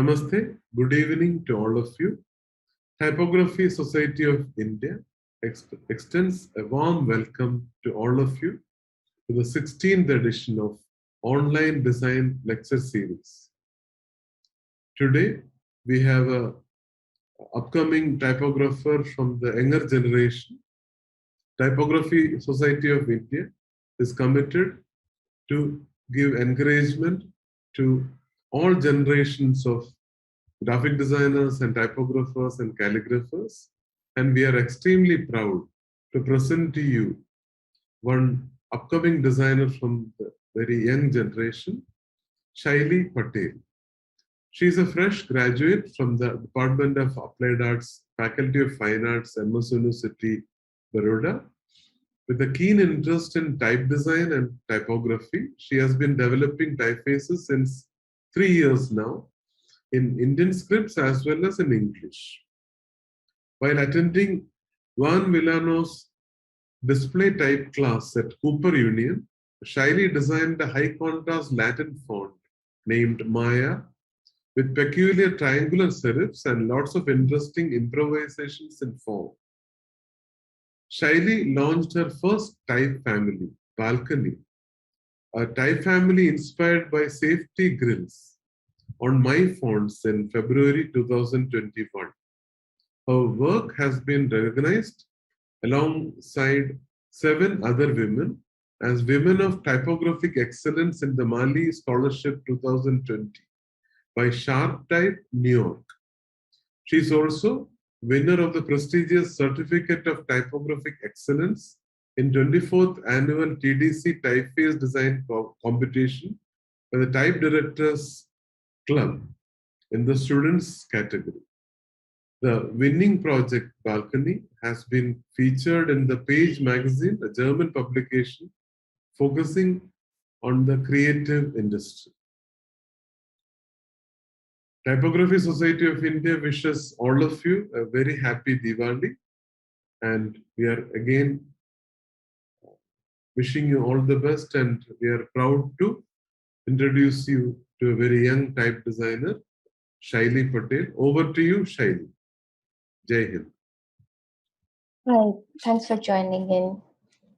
Namaste, good evening to all of you. Typography Society of India extends a warm welcome to all of you to the 16th edition of Online Design Lecture Series. Today, we have a upcoming typographer from the younger generation. Typography Society of India is committed to give encouragement to all generations of graphic designers and typographers and calligraphers. And we are extremely proud to present to you one upcoming designer from the very young generation, Shaily Patel. She is a fresh graduate from the Department of Applied Arts, Faculty of Fine Arts, M.S.Unoversity, Vadodara. With a keen interest in type design and typography, she has been developing typefaces since 3 years now in Indian scripts as well as in English. While attending Juan Villanueva's display type class at Cooper Union, Shaily designed a high contrast Latin font named Maya with peculiar triangular serifs and lots of interesting improvisations in form. Shaily launched her first type family, Balcony, a type family inspired by safety grills, on MyFonts in February 2021. Her work has been recognized alongside 7 other women as Women of Typographic Excellence in the Malee Scholarship 2020 by Sharp Type, New York. She is also winner of the prestigious Certificate of Typographic Excellence in 24th Annual TDC Typeface Design Competition by the Type Directors Club in the students category. The winning project, Balcony, has been featured in the Page magazine, a German publication focusing on the creative industry. Typography Society of India wishes all of you a very happy Diwali, and we are again wishing you all the best, and we are proud to introduce you to a very young type designer, Shaily Patel. Over to you, Shaily. Jai Hind. Hi, thanks for joining in.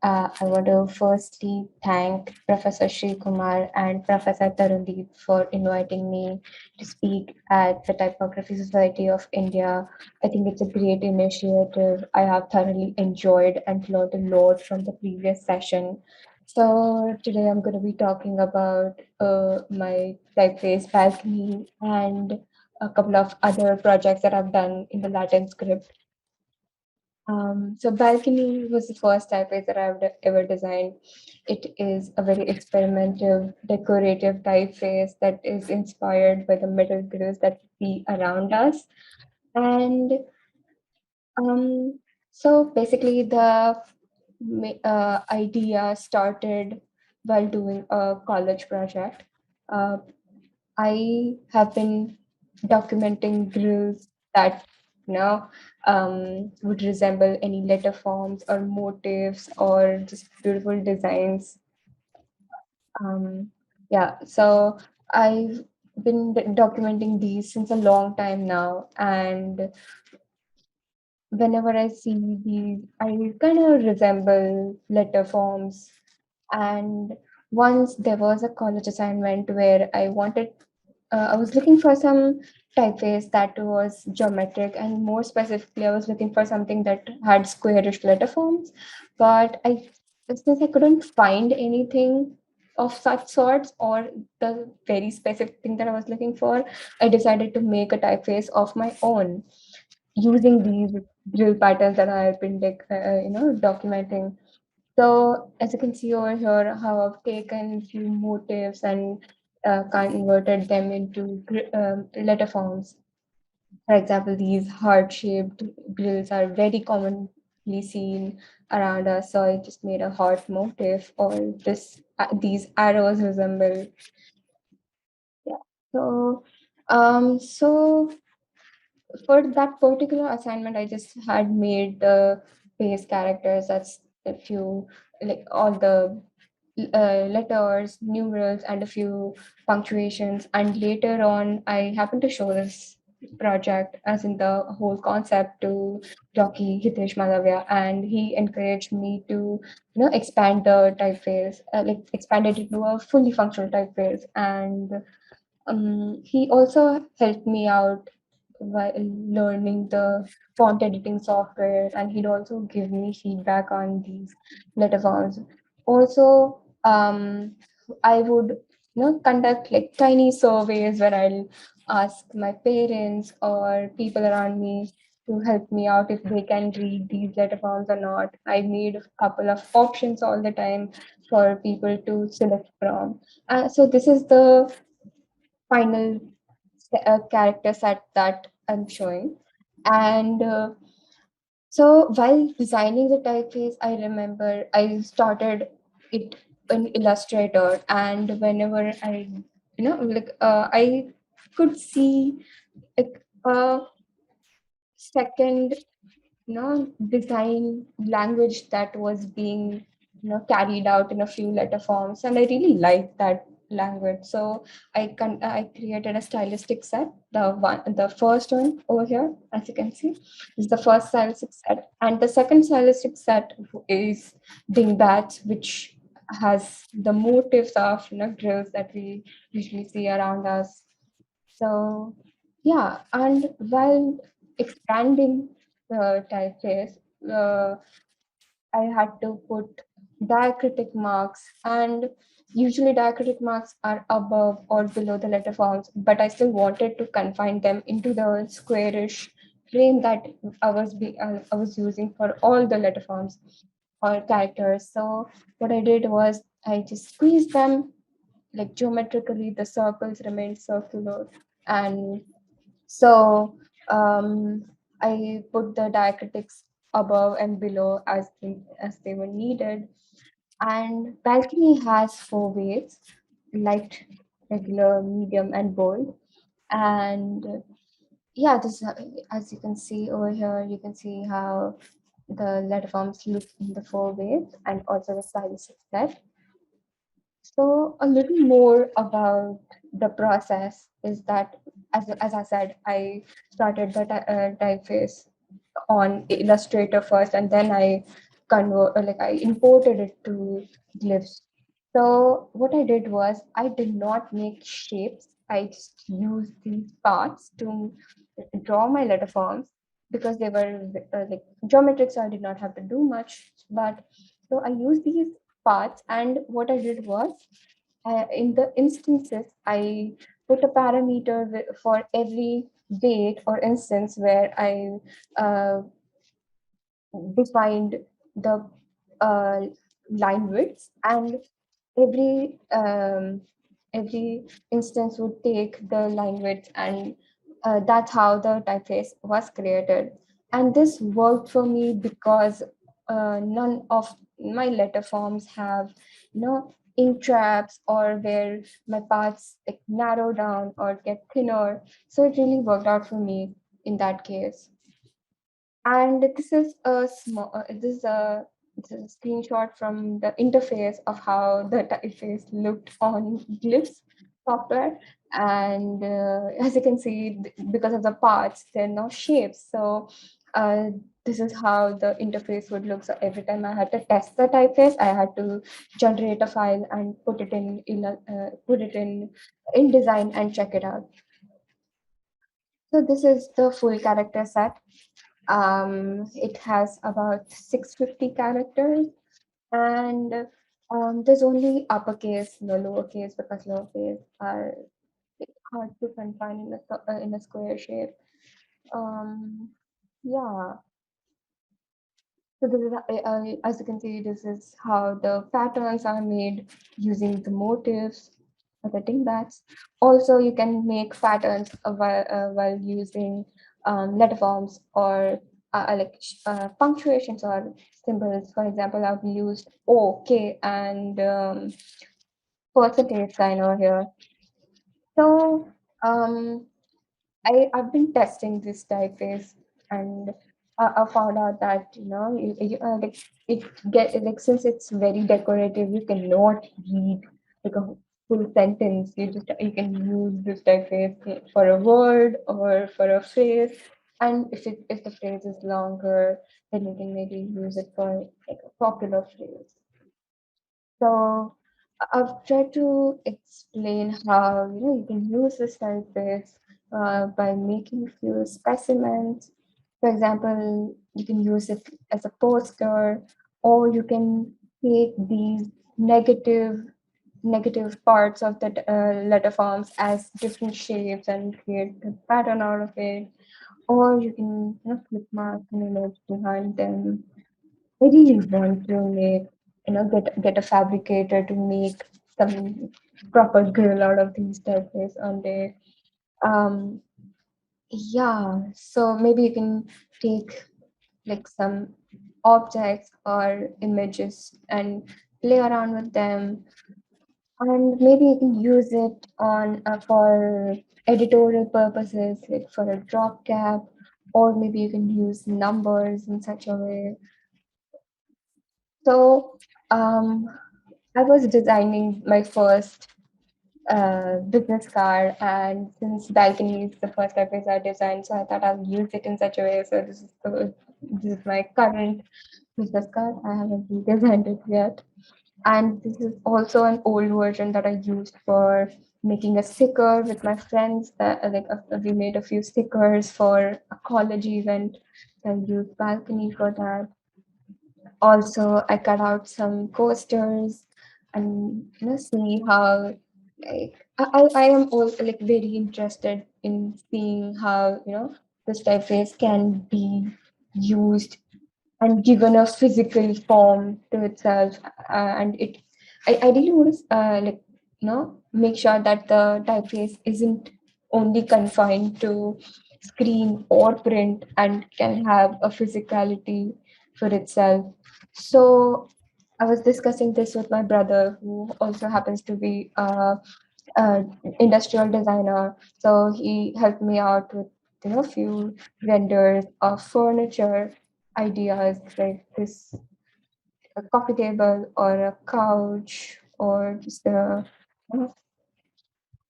I want to firstly thank Professor Sri Kumar and Professor Tarundeep for inviting me to speak at the Typography Society of India. I think it's a great initiative. I have thoroughly enjoyed and learned a lot from the previous session. So today I'm going to be talking about my typeface balcony and a couple of other projects that I've done in the Latin script. So Balcony was the first typeface that I've ever designed. It is a very experimental, decorative typeface that is inspired by the metal grills that we see around us. And so basically the idea started while doing a college project. Uh, I have been documenting grills that would resemble any letter forms or motifs or just beautiful designs. So I've been documenting these since a long time now, and whenever I see these, I kind of resemble letter forms. And once there was a college assignment where I was looking for some typeface that was geometric, and more specifically, I was looking for something that had squarish letter forms. But since I couldn't find anything of such sorts or the very specific thing that I was looking for, I decided to make a typeface of my own using these drill patterns that I have been documenting. So as you can see over here, how I've taken few motifs and converted them into letter forms. For example, these heart-shaped grills are very commonly seen around us. So I just made a heart motif, or these arrows resemble. Yeah. So for that particular assignment, I just had made the base characters. That's a few, like all the letters, numerals, and a few punctuations. And later on, I happened to show this project, as in the whole concept, to Jockey Hitesh Malavya, and he encouraged me to, expand the typeface, like expand it into a fully functional typeface. And he also helped me out while learning the font editing software, and he'd also give me feedback on these letter forms. Also, I would, conduct like tiny surveys where I'll ask my parents or people around me to help me out if they can read these letter forms or not. I made a couple of options all the time for people to select from. So this is the final character set that I'm showing. And so while designing the typeface, I remember I started it in Illustrator, and whenever I could see like a second design language that was being carried out in a few letter forms, and I really liked that language. So I created a stylistic set. The first one over here, as you can see, is the first stylistic set, and the second stylistic set is dingbats, which has the motifs of grills that we usually see around us. So, yeah, and while expanding the typeface, uh, I had to put diacritic marks, and usually diacritic marks are above or below the letter forms, but I still wanted to confine them into the squarish frame that I was using for all the letter forms or characters. So what I did was I just squeezed them like geometrically. The circles remained circular, and so I put the diacritics above and below as they were needed. And balcony has four waves: light, regular, medium, and bold. And yeah, this as you can see over here, you can see how the letter forms look in the four waves, and also the stylistic set. So a little more about the process is that, as I said, I started the typeface on Illustrator first, and then I imported it to glyphs. So what I did was I did not make shapes. I just used these parts to draw my letter forms because they were like geometric, so I did not have to do much. But so I used these parts, and what I did was in the instances, I put a parameter for every date or instance where I uh, defined the uh, line widths, and every every instance would take the line width, and that's how the typeface was created. And this worked for me because none of my letter forms have ink traps, or where my paths like narrow down or get thinner. So it really worked out for me in that case. And this is a small, this is a screenshot from the interface of how the typeface looked on Glyphs software. And as you can see, because of the parts, there are no shapes. So uh, this is how the interface would look. So every time I had to test the typeface, I had to generate a file and put it in InDesign and check it out. So this is the full character set. It has about 650 characters, and there's only uppercase, no lowercase, because lowercase are hard to confine in a square shape. Um, yeah, so this is as you can see, this is how the patterns are made using the motifs or the dingbats. Also, you can make patterns while using letter forms or punctuations or symbols. For example, I've used O, K, and percentage sign over here. So I've been testing this typeface, and I found out that like it get like since it's very decorative, you cannot read like a full sentence. You can use this typeface for a word or for a phrase, and if the phrase is longer, then you can maybe use it for like a popular phrase. So I've tried to explain how you can use this typeface by making few specimens. For example, you can use it as a poster, or you can take these negative parts of the letter forms as different shapes and create a pattern out of it. Or you can click mark an image behind them. I really want to make, get a fabricator to make some proper grill out of these typeface on there. Um, yeah, so maybe you can take like some objects or images and play around with them, and maybe you can use it on for editorial purposes, like for a drop cap, or maybe you can use numbers in such a way. So um, I was designing my first business card, and since balcony is the first typeface I designed, so I thought I'll use it in such a way. So this is my current business card. I haven't redesigned it yet, and this is also an old version that I used for making a sticker with my friends. We made a few stickers for a college event. I used balcony for that. Also, I cut out some coasters and see how I am also like very interested in seeing how this typeface can be used and given a physical form to itself, and I really want to make sure that the typeface isn't only confined to screen or print and can have a physicality for itself. So I was discussing this with my brother, who also happens to be a industrial designer. So he helped me out with few vendors of furniture ideas, like this a coffee table or a couch or just a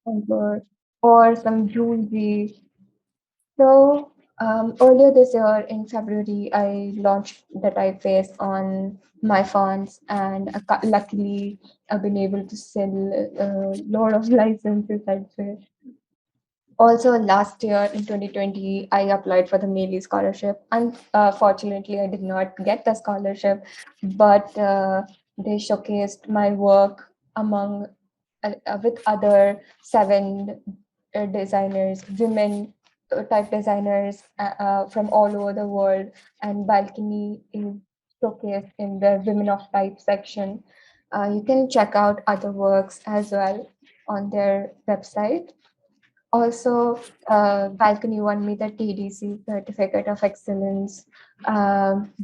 cover or some jewelry. So earlier this year in February, I launched the typeface on MyFonts, and luckily I've been able to sell a lot of licenses, I'd say. Also, last year in 2020, I applied for the Malee Scholarship. Unfortunately, I did not get the scholarship, but they showcased my work among with other seven designers, women type designers from all over the world, and Balcony is showcased in the Women of Type section. You can check out other works as well on their website. Also, Balcony won me the TDC Certificate of Excellence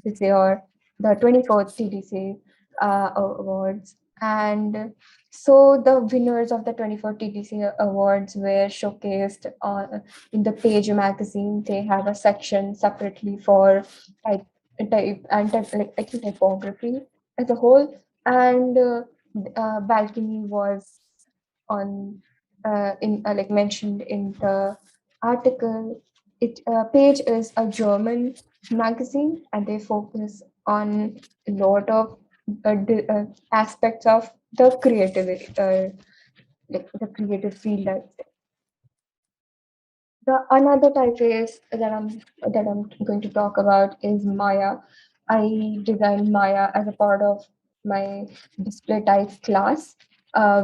this year, the 24th TDC awards. And so the winners of the 24th TDC awards were showcased in the Page magazine. They have a section separately for type, type and like I think typography as a whole. And Balcony was on in like mentioned in the article. It Page is a German magazine, and they focus on a lot of aspects of the creativity, like the creative field. The another typeface that I'm going to talk about is Maya. I designed Maya as a part of my display type class,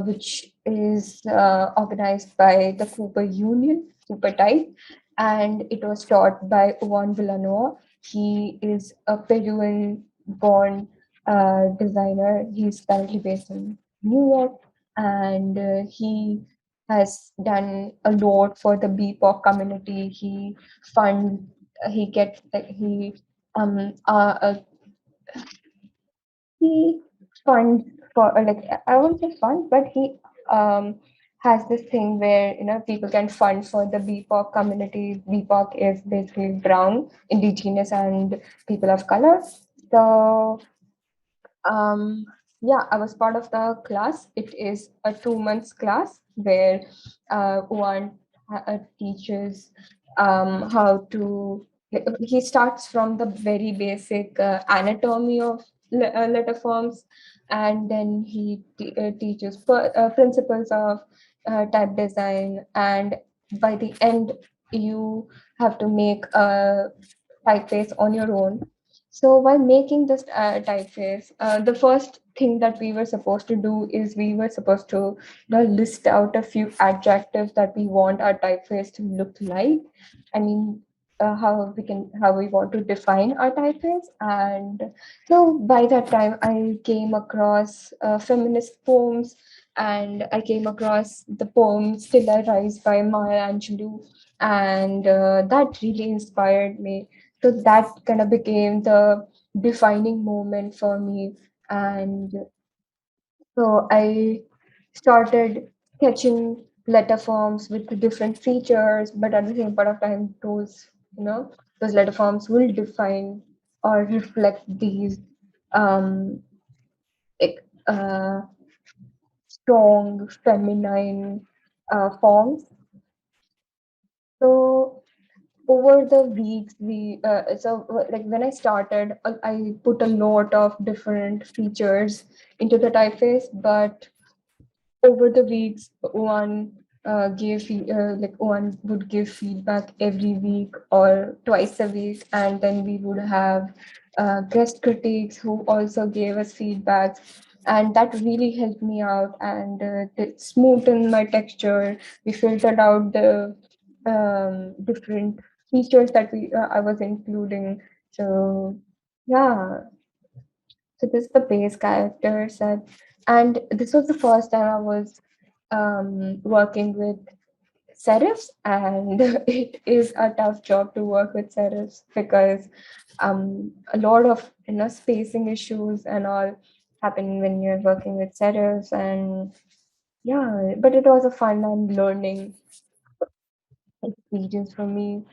which is organized by the Cooper Union, Cooper Type, and it was taught by Juan Villanueva. He is a Peruvian-born designer. He's currently based in New York, and he has done a lot for the BPOC community. Fund he gets like he funds for like I won't say fund, but he um has this thing where people can fund for the BPOC community. BPOC is basically brown, indigenous, and people of color. So um, yeah, I was part of the class. It is a 2 months class where one teaches how to. He starts from the very basic anatomy of letter forms, and then he teaches principles of type design, and by the end, you have to make a typeface on your own. So while making this typeface, the first thing that we were supposed to do is we were supposed to list out a few adjectives that we want our typeface to look like. I mean, how we want to define our typeface. And so by that time, I came across feminist poems, and I came across the poem "Still I Rise" by Maya Angelou, and that really inspired me. So that kind of became the defining moment for me. And so I started sketching letter forms with the different features, but at the same point of time, those letter forms will define or reflect these um, like, strong feminine forms. So over the weeks like when I started, I put a lot of different features into the typeface, but over the weeks, one would give feedback every week or twice a week, and then we would have guest critics who also gave us feedback, and that really helped me out, and it smoothened my texture. We filtered out the different features that we I was including. So yeah, so this is the base character set, and this was the first time I was working with serifs, and it is a tough job to work with serifs because a lot of spacing issues and all happen when you're working with serifs, and yeah, but it was a fun and learning experience for me.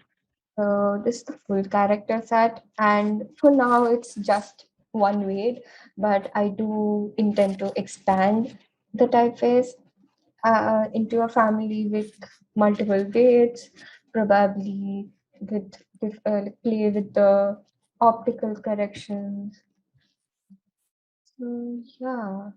So this is the full character set, and for now it's just one weight, but I do intend to expand the typeface into a family with multiple weights, probably play with the optical corrections. So yeah.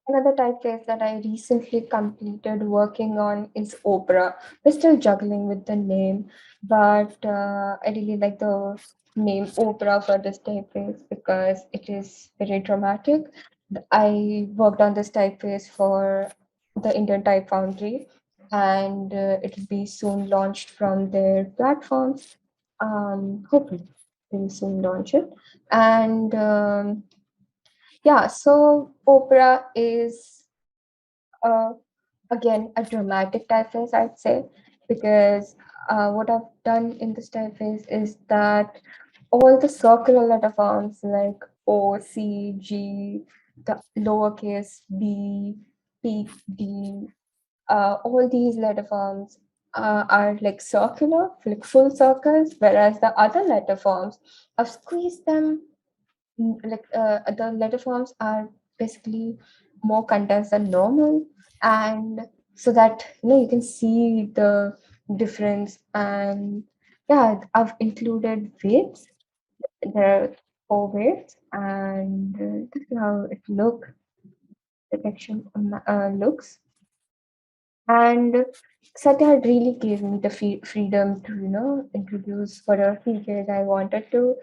Another typeface that I recently completed working on is Oprah. We're still juggling with the name, but I really like the name Oprah for this typeface because it is very dramatic. I worked on this typeface for the Indian Type Foundry, and it will be soon launched from their platforms. Hopefully, they will soon launch it. And yeah, so Oprah is uh, again a dramatic typeface, I'd say, because what I've done in this typeface is that all the circular letter forms like O, C, G, the lowercase b, p, d, all these letter forms are like circular, like full circles, whereas the other letter forms, I've squeezed them the letter forms are basically more condensed than normal, and so that you can see the difference. And yeah, I've included weights. There are 4 weights, and this is how it looks. And Satya had really gave me the freedom to introduce whatever features I wanted to.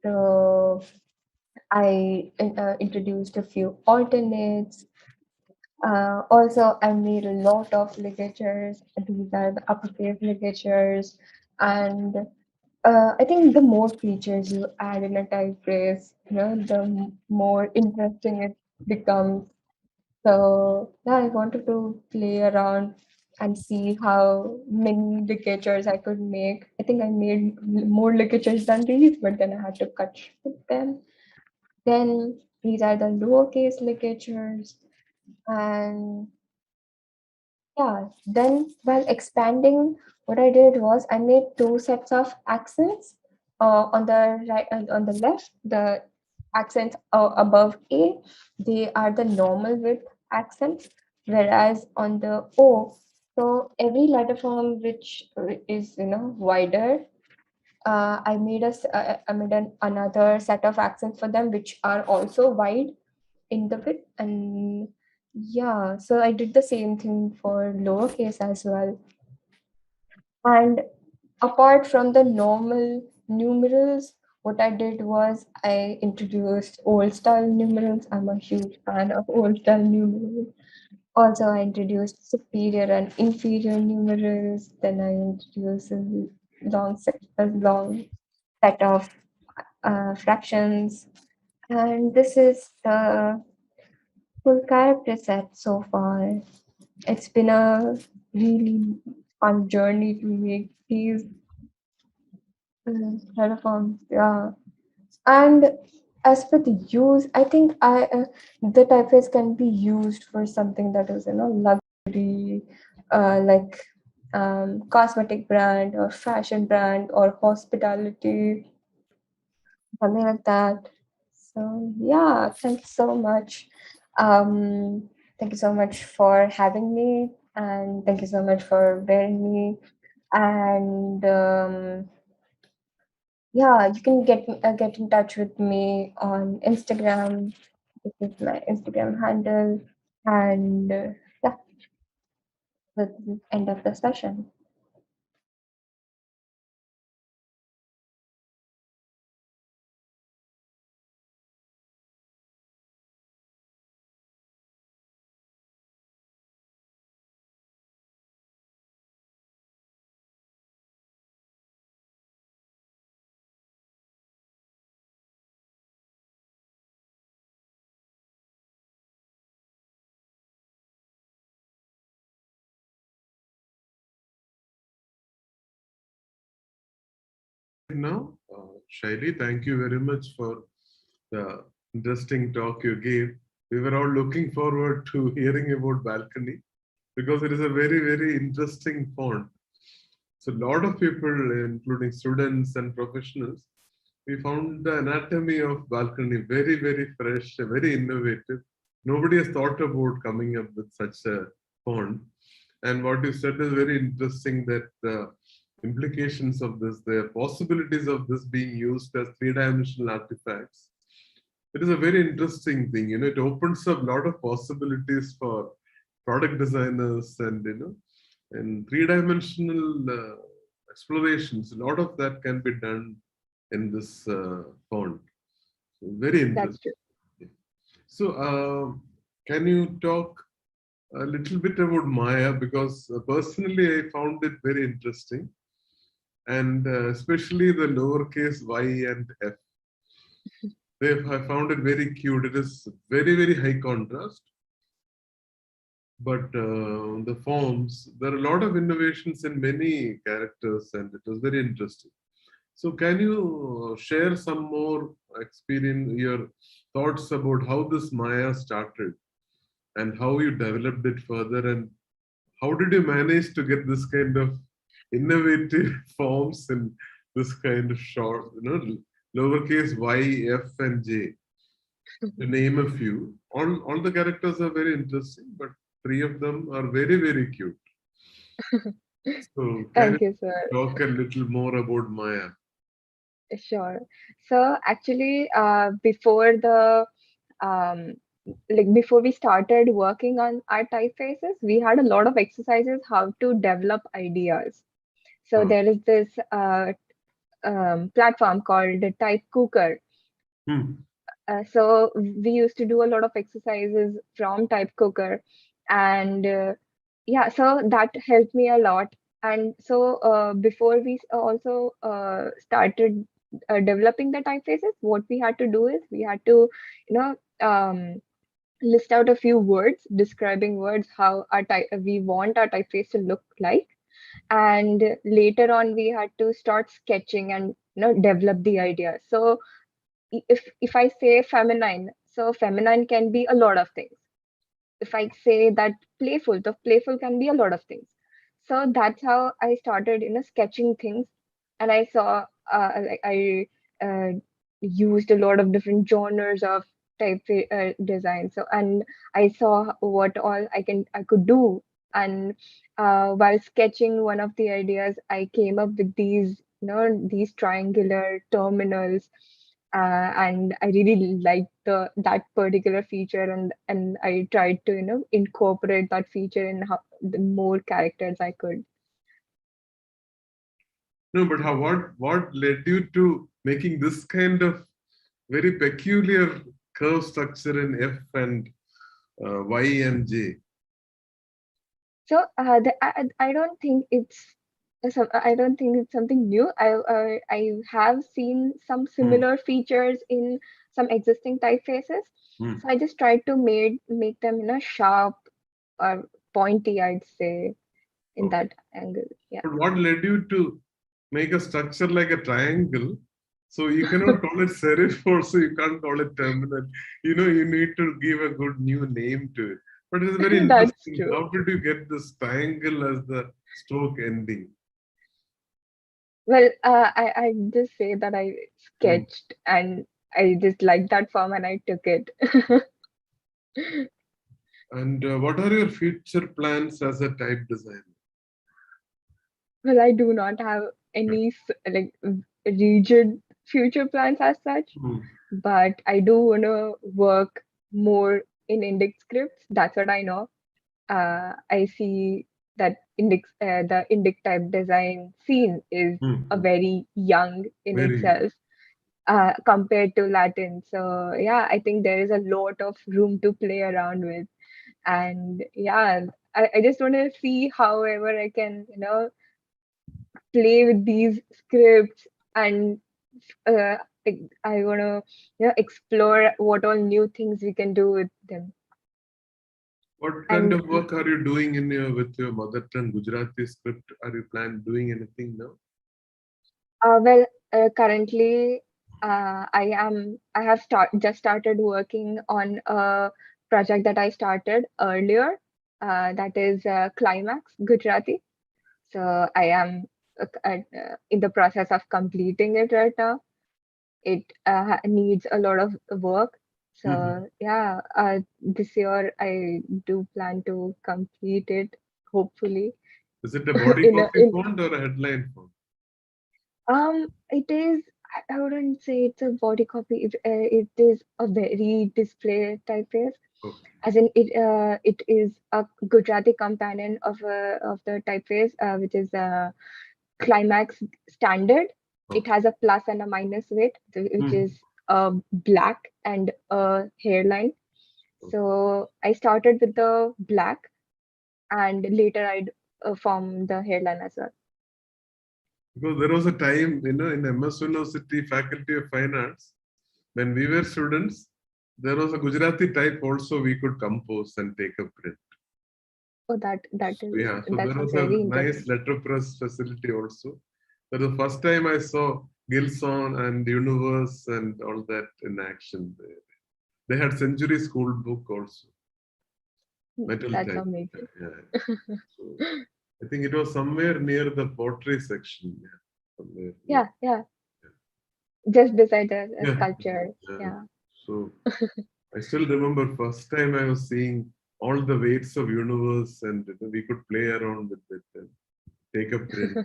So I introduced a few alternates. Also, I made a lot of ligatures. These are the uppercase ligatures. And I think the more features you add in a typeface, the more interesting it becomes. So, yeah, I wanted to play around. and see how many ligatures I could make. I think I made more ligatures than these, but then I had to cut them. Then these are the lowercase ligatures. And yeah, then while expanding, what I did was I made two sets of accents. On the right and on the left, the accents above A, they are the normal width accents, whereas on the O, so every letter form which is wider, I made another set of accents for them which are also wide in the bit. And yeah, so I did the same thing for lowercase as well. And apart from the normal numerals, what I did was I introduced old style numerals. I'm a huge fan of old style numerals. Also, I introduced superior and inferior numerals. Then I introduced a long set of fractions. And this is the full character set so far. It's been a really fun journey to make these terraforms. Yeah. And as per the use, I think the typeface can be used for something that is luxury, like cosmetic brand or fashion brand or hospitality, something like that. So yeah, thanks so much. Thank you so much for having me, and thank you so much for bearing me. And yeah, you can get in touch with me on Instagram. This is my Instagram handle, and yeah, that's the end of the session. Now, Shaily, thank you very much for the interesting talk you gave. We were all looking forward to hearing about balcony because it is a very, very interesting font. So, a lot of people, including students and professionals, we found the anatomy of balcony very, very fresh, very innovative. Nobody has thought about coming up with such a font. And what you said is very interesting that the implications of this, the possibilities of this being used as three-dimensional artifacts. It is a very interesting thing. It opens up a lot of possibilities for product designers and three-dimensional explorations. A lot of that can be done in this font. So very That's interesting. true. So, can you talk a little bit about Maya? Because personally, I found it very interesting, and especially the lowercase y and f. I found it very cute. It is very, very high contrast, but the forms, there are a lot of innovations in many characters, and it was very interesting. So, can you share some more experience, your thoughts about how this Maya started and how you developed it further, and how did you manage to get this kind of innovative forms in this kind of short, lowercase y, f, and j, to name a few. All the characters are very interesting, but three of them are very, very cute. So, can Thank you you, sir. talk a little more about Maya? Sure. So actually, before the um, like before we started working on our typefaces, we had a lot of exercises how to develop ideas. So Uh, there is this platform called Type Cooker. hmm. So we used to do a lot of exercises from Type Cooker, and yeah, so that helped me a lot. And so before we also started developing the typefaces, what we had to do is we had to, you know, list out a few words, describing words, how we want our typeface to look like. And later on, we had to start sketching and develop the idea. So if I say feminine, so feminine can be a lot of things. If I say that playful, the playful can be a lot of things. So that's how I started, sketching things, and I saw, like I used a lot of different genres of type design. So, and I saw what all I could do, and while sketching one of the ideas, I came up with these triangular terminals, and I really liked that particular feature, and I tried to incorporate that feature in the more characters I could. No, but what led you to making this kind of very peculiar curve structure in F and Y and J? So I don't think I don't think it's something new. I have seen some similar features in some existing typefaces. Hmm. So I just tried to make them sharp or pointy, I'd say, in Okay. that angle. Yeah. But what led you to make a structure like a triangle? So you cannot call it serif also, you can't call it terminal. You need to give a good new name to it. But it's very That's interesting. true. How did you get this triangle as the stroke ending? Well, I just say that I Hmm. sketched and I just liked that form and I took it. And what are your future plans as a type designer? Well, I do not have any like rigid future plans as such, Hmm. but I do want to work more in Indic scripts. That's what I know. I see that the Indic type design scene is Hmm. a Hmm. very young in Very. itself, compared to Latin. So yeah, I think there is a lot of room to play around with. And yeah, I just want to see however I can, play with these scripts, and uh, I want to, explore what all new things we can do with them. What kind And of work are you doing with your mother tongue Gujarati script? Are you planning doing anything now? well, currently, I have just started working on a project that I started earlier. That is Climax Gujarati. So I am in the process of completing it right now. It needs a lot of work. Mhm. So yeah, this year I do plan to complete it, hopefully. Is it a body in a, copy in font or a headline font? It is. I wouldn't say it's a body copy. It is a very display typeface. Okay. As in, it is a Gujarati companion of the typeface, which is Climax Standard. It Okay. has a plus and a minus weight, which Hmm. is black and a hairline. So I started with the black, and later I'd form the hairline as well. Because there was a time, in M.S.Unoversity Faculty of Fine Arts, when we were students, there was a Gujarati type also we could compose and take a print. Oh, that So, is yeah, so that there sounds was a very nice interesting. letterpress facility also. That was the first time I saw Gilson and Universe and all that in action there. They had Century School book also, metal That's type. amazing. Yeah. So I think it was somewhere near the pottery section. Yeah, somewhere near. Yeah, yeah. Just beside the Yeah. sculpture. Yeah. Yeah, So I still remember first time I was seeing all the weights of universe and we could play around with it and take a print.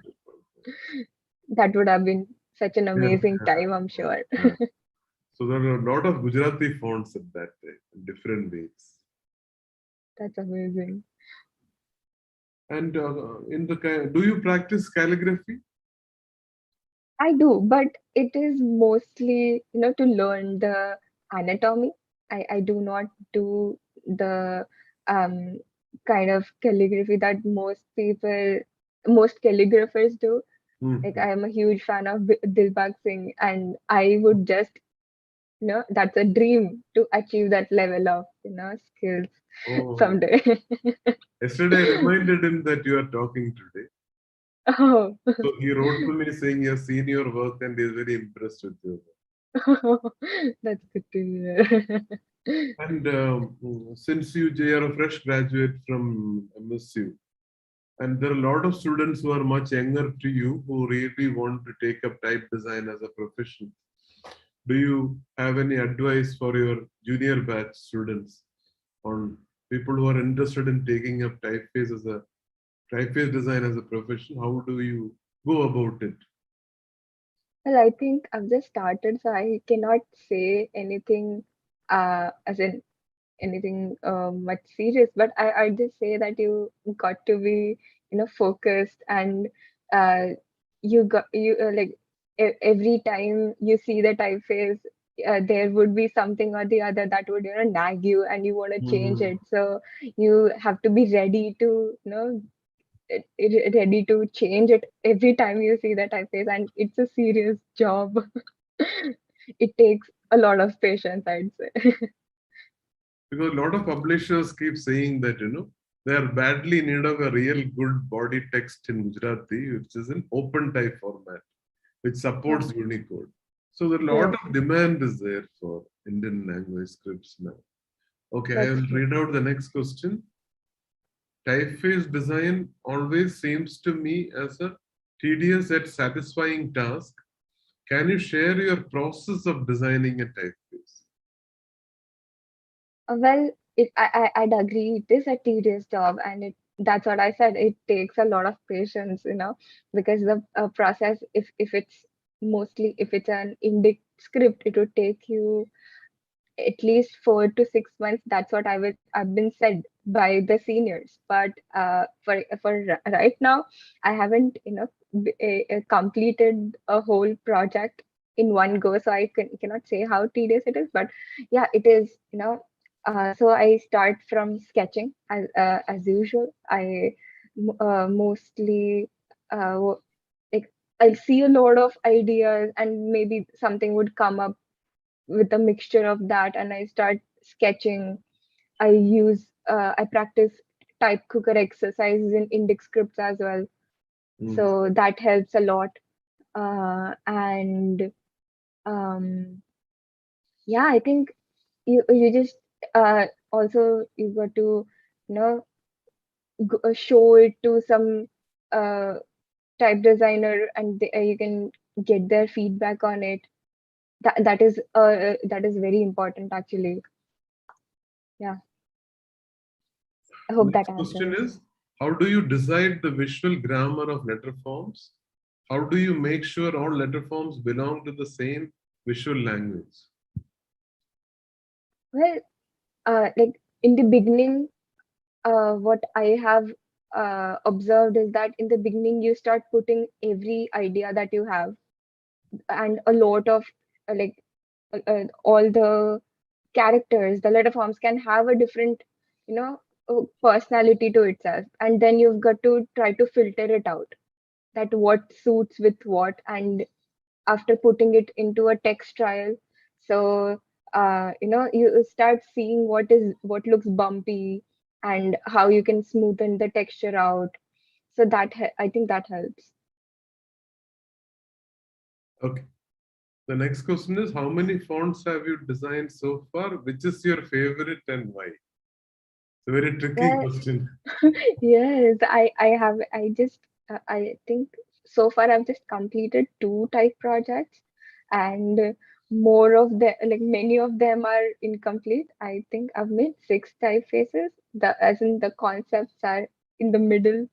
that would have been such an Yeah. amazing time, I'm sure. Yeah. So there are a lot of Gujarati fonts at that time, different weights. That's amazing. And do you practice calligraphy? I do, but it is mostly, to learn the anatomy. I do not do the um kind of calligraphy that most calligraphers do. Like, Hmm. I am a huge fan of Dilbag Singh, and I would just that's a dream to achieve that level of skills Oh, someday. yesterday I reminded him that you are talking today. Oh. So he wrote to me saying he has seen your work and he is very impressed with your work. That's good to hear. And since you are a fresh graduate from MSU, and there are a lot of students who are much younger to you who really want to take up type design as a profession. Do you have any advice for your junior batch students on people who are interested in taking up typeface design as a profession? How do you go about it? Well, I think I've just started, so I cannot say anything, as in anything much serious. But I just say that you got to be, focused, and uh, you like every time you see the typeface, there would be something or the other that would nag you, and you want to change Mhm. it. So you have to be ready to ready to change it every time you see the typeface, and it's a serious job. It takes a lot of patience, I'd say. Because a lot of publishers keep saying that, they are badly in need of a real good body text in Gujarati, which is in open type format, which Yeah. supports Unicode. So the lot Yes, of demand is there for Indian language scripts now. Okay, I that's will true. read out the next question. Typeface design always seems to me as a tedious yet satisfying task. Can you share your process of designing a typeface? Well, I'd agree. It is a tedious job, and that's what I said. It takes a lot of patience, because the process, if it's mostly if it's an Indic script, it would take you at least 4 to 6 months. That's what I've been said by the seniors. But right now, I haven't completed a whole project in one go, so I cannot say how tedious it is. But yeah, it is. So I start from sketching as usual. I mostly like I'll see a lot of ideas, and maybe something would come up with a mixture of that, and I start sketching. I practice type cooker exercises in Indic scripts as well, Mm. so that helps a lot. And um, yeah, I think you just also you got to you know show it to some uh, type designer, and you can get their feedback on it. That is very important, actually. Yeah, I hope that Next question answers. is, how do you decide the visual grammar of letter forms? How do you make sure all letter forms belong to the same visual language? Well, like in the beginning, what I have observed is that in the beginning you start putting every idea that you have, and a lot of like all the characters, the letter forms can have a different, personality to itself, and then you've got to try to filter it out, that what suits with what, and after putting it into a text trial, so you start seeing what looks bumpy, and how you can smoothen the texture out. So I think that helps. Okay. The next question is, how many fonts have you designed so far? Which is your favorite and why? It's a very tricky Well, question. yes, I think so far I've just completed two type projects, and more of the like many of them are incomplete. I think I've made six typefaces. As in the concepts are in the middle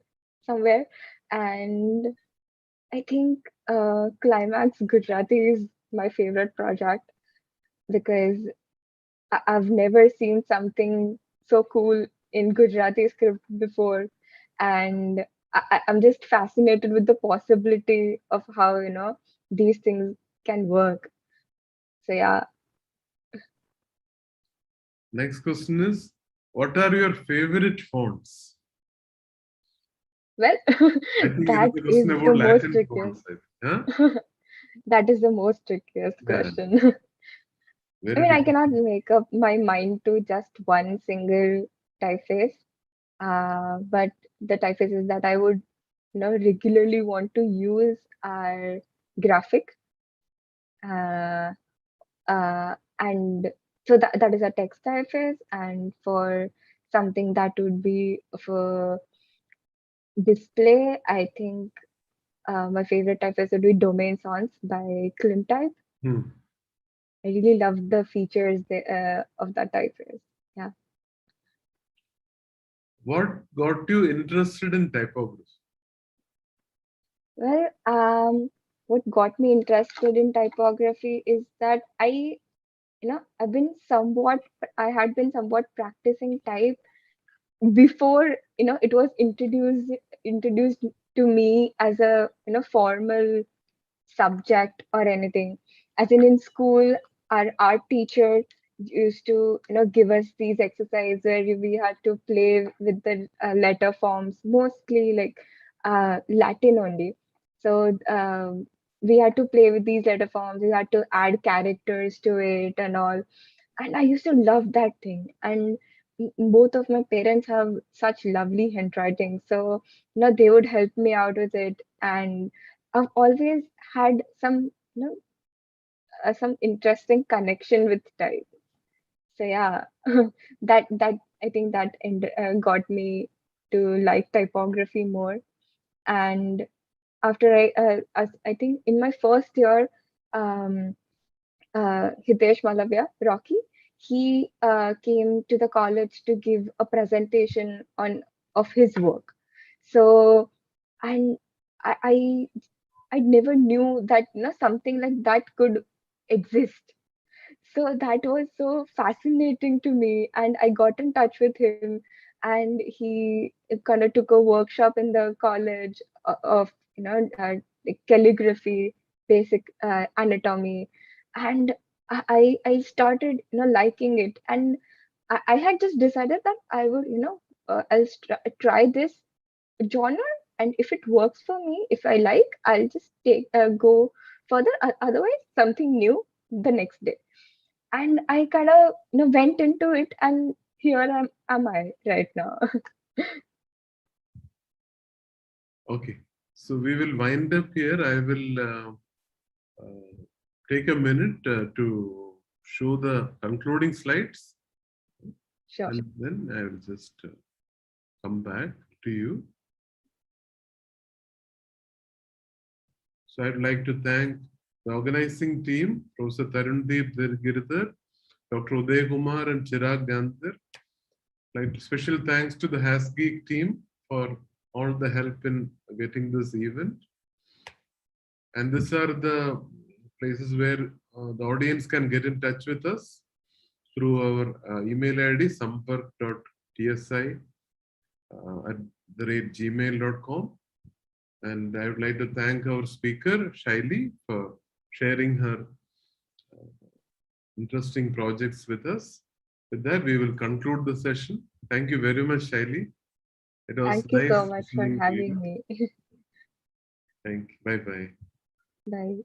somewhere, and I think Climax Gujarati is my favorite project, because I've never seen something so cool in Gujarati script before, and I'm just fascinated with the possibility of how these things can work. So yeah, Next question is, what are your favorite fonts? well, I think it is that a question is about the most Latin fonts. trickiest. Huh? That is the most trickiest Yeah. question. I Very mean, I difficult. cannot make up my mind to just one single typeface. But the typefaces that I would, regularly want to use are graphic, uh, and so that is a text typeface, and for something that would be for display, I think my favorite typeface would be Domain Fonts by Type. Hmm. I really love the features of that typeface. Yeah. What got you interested in typography? Well, what got me interested in typography is that I've been somewhat, I had been somewhat practicing type before, it was introduced to me as a, formal subject or anything. As in school, our art teacher used to, give us these exercises where we had to play with the letter forms, mostly like Latin only. So we had to play with these letter forms. We had to add characters to it and all. And I used to love that thing. And both of my parents have such lovely handwriting, so they would help me out with it. And I've always had some interesting connection with type. So yeah, that I think that got me to like typography more. And after I think in my first year, um, Hitesh Malavya, Rocky, he came to the college to give a presentation on of his work. So, and I I never knew that something like that could exist. So that was so fascinating to me, and I got in touch with him, and he kind of took a workshop in the college of like calligraphy, basic anatomy, and I started liking it, and I had just decided that I would try this genre, and if it works for me, if I like, I'll just take go further. Otherwise, something new the next day. And I kind of went into it, and here am I right now. Okay, so we will wind up here. I will take a minute to show the concluding slides, Sure. and then I will just come back to you. So I'd like to thank the organizing team, Professor Tarundeep Girdhar, Dr. Uday Kumar and Chirag Gandhar. Like special thanks to the Hasgeek team for all the help in getting this event. And these are the places where the audience can get in touch with us through our email ID sampark.tsi@gmail.com. And I would like to thank our speaker, Shaily, for sharing her interesting projects with us. With that, we will conclude the session. Thank you very much, Shaily. It was Thank you so nice much for listening to having you. me. Thank you. Bye bye. Bye.